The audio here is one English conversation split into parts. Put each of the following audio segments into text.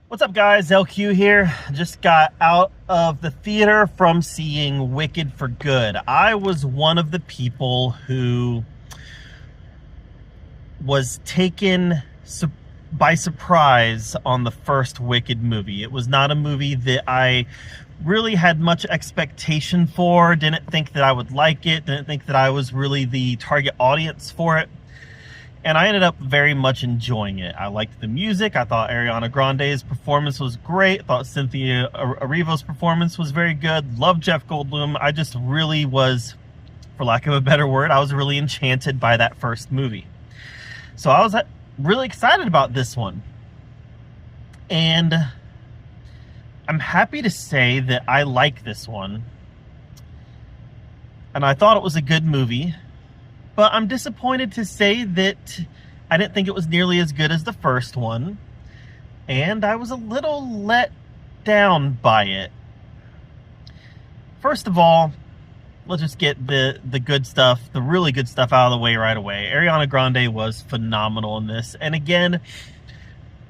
What's up, guys? LQ here. Just got out of the theater from seeing Wicked for Good. I was one of the people who was taken by surprise on the first Wicked movie. It was not a movie that I really had much expectation for, didn't think that I would like it, didn't think that I was really the target audience for it. And I ended up very much enjoying it. I liked the music. I thought Ariana Grande's performance was great. I thought Cynthia Erivo's performance was very good. Loved Jeff Goldblum. I just really was, for lack of a better word, I was really enchanted by that first movie. So I was really excited about this one. And I'm happy to say that I like this one. And I thought it was a good movie. But I'm disappointed to say that I didn't think it was nearly as good as the first one. And I was a little let down by it. First of all, let's just get the good stuff, the really good stuff out of the way right away. Ariana Grande was phenomenal in this. And again,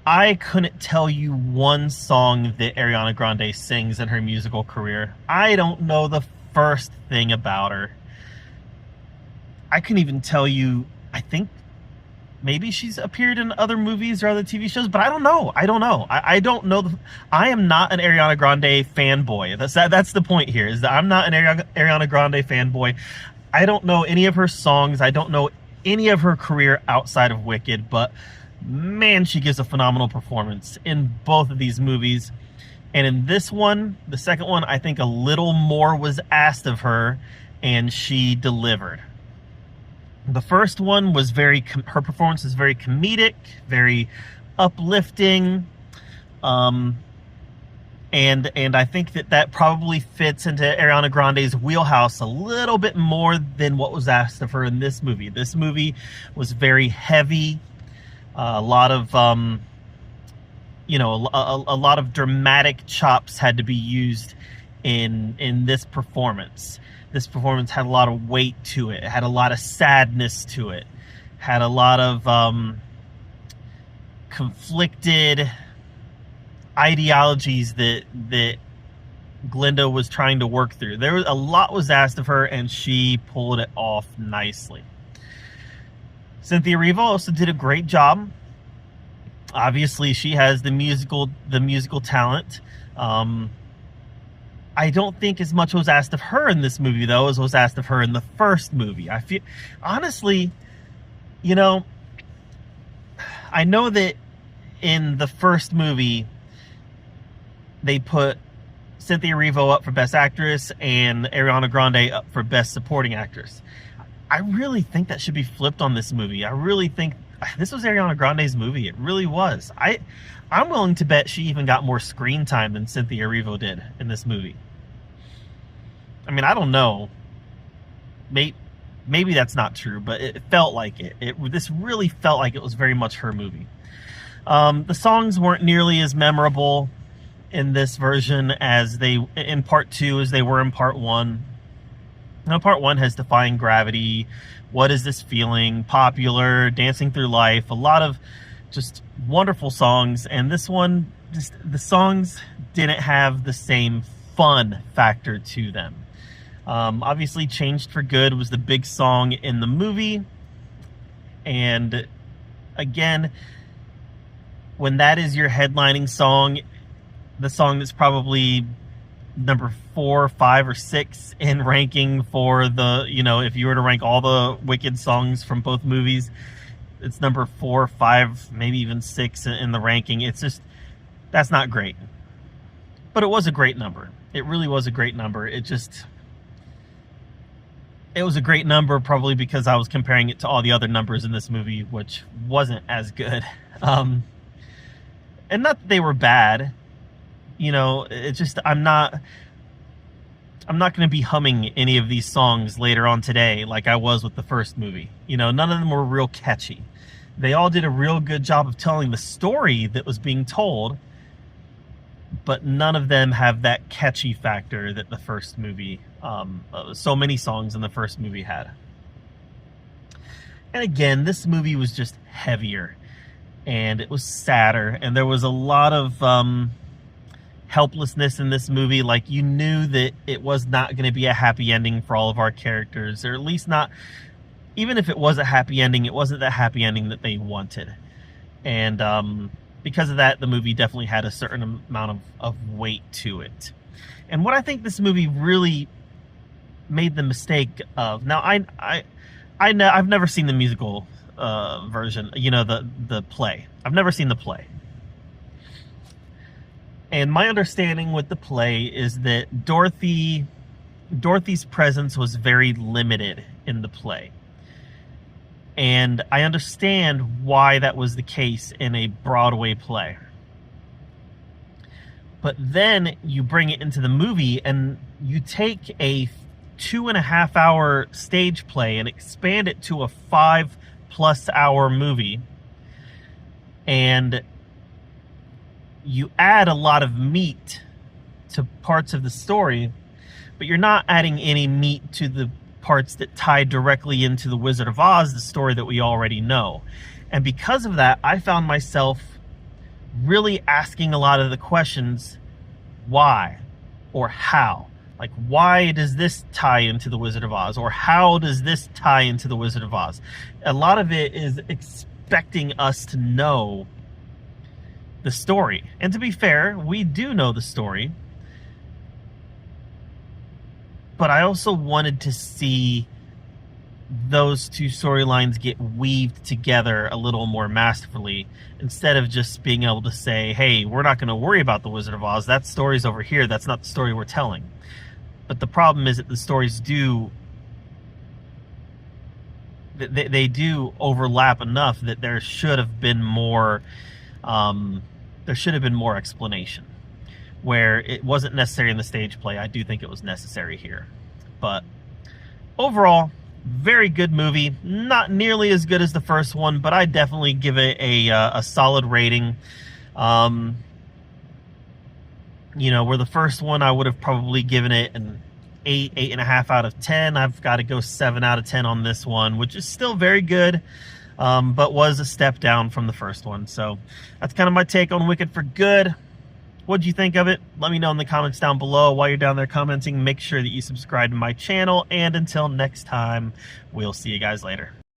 I couldn't tell you one song that Ariana Grande sings in her musical career. I don't know the first thing about her. I couldn't even tell you, I think maybe she's appeared in other movies or other TV shows, but I don't know. I don't know. I am not an Ariana Grande fanboy. That's the point here, is that I'm not an Ariana Grande fanboy. I don't know any of her songs. I don't know any of her career outside of Wicked, but man, she gives a phenomenal performance in both of these movies. And in this one, the second one, I think a little more was asked of her, and she delivered. The first one was her performance is very comedic, very uplifting, and I think that probably fits into Ariana Grande's wheelhouse a little bit more than what was asked of her in this movie. This movie was very heavy, a lot of a lot of dramatic chops had to be used in this performance. This performance had a lot of weight to it. It had a lot of sadness to it. Had a lot of conflicted ideologies that Glinda was trying to work through. A lot was asked of her, and she pulled it off nicely. Cynthia Erivo also did a great job. Obviously, she has the musical talent. I don't think as much was asked of her in this movie, though, as was asked of her in the first movie. I feel, honestly, I know that in the first movie, they put Cynthia Erivo up for Best Actress and Ariana Grande up for Best Supporting Actress. I really think that should be flipped on this movie. I really think this was Ariana Grande's movie. It really was. I'm willing to bet she even got more screen time than Cynthia Erivo did in this movie. I mean, I don't know. Maybe that's not true, but it felt like it. This really felt like it was very much her movie. The songs weren't nearly as memorable in this version in part 2 as they were in part 1. Now, part 1 has Defying Gravity, What Is This Feeling, Popular, Dancing Through Life, a lot of just wonderful songs. And this one, just the songs didn't have the same fun factor to them. Obviously, Changed for Good was the big song in the movie. And again, when that is your headlining song, the song that's probably number 4, 5, or 6 in ranking for the, if you were to rank all the Wicked songs from both movies, it's number 4, 5, maybe even 6 in the ranking. It's just, that's not great. But it was a great number. It really was a great number. It was a great number probably because I was comparing it to all the other numbers in this movie, which wasn't as good. And not that they were bad. It's just, I'm not going to be humming any of these songs later on today like I was with the first movie. None of them were real catchy. They all did a real good job of telling the story that was being told, but none of them have that catchy factor that the first movie, so many songs in the first movie had. And again, this movie was just heavier. and it was sadder, and there was a lot of helplessness in this movie. Like, you knew that it was not going to be a happy ending for all of our characters, or at least not, even if it was a happy ending, it wasn't the happy ending that they wanted. And because of that, the movie definitely had a certain amount of weight to it. And what I think this movie really made the mistake of, now I've never seen the musical version, the play. I've never seen the play. And my understanding with the play is that Dorothy's presence was very limited in the play. And I understand why that was the case in a Broadway play. But then you bring it into the movie and you take a 2.5 hour stage play and expand it to a 5+ hour movie. And you add a lot of meat to parts of the story, but you're not adding any meat to the parts that tie directly into The Wizard of Oz, the story that we already know. And because of that, I found myself really asking a lot of the questions, why or how? Like, why does this tie into The Wizard of Oz? Or how does this tie into The Wizard of Oz? A lot of it is expecting us to know the story. And to be fair, we do know the story. But I also wanted to see those two storylines get weaved together a little more masterfully, instead of just being able to say, hey, we're not going to worry about The Wizard of Oz. That story's over here. That's not the story we're telling. But the problem is that the stories do overlap enough that there should have been more explanation. Where it wasn't necessary in the stage play, I do think it was necessary here. But overall, very good movie. Not nearly as good as the first one, but I definitely give it a solid rating. Where the first one I would have probably given it an 8.5 out of 10. I've got to go 7 out of 10 on this one, which is still very good, but was a step down from the first one. So that's kind of my take on Wicked for Good. What'd you think of it? Let me know in the comments down below. While you're down there commenting, make sure that you subscribe to my channel. And until next time, we'll see you guys later.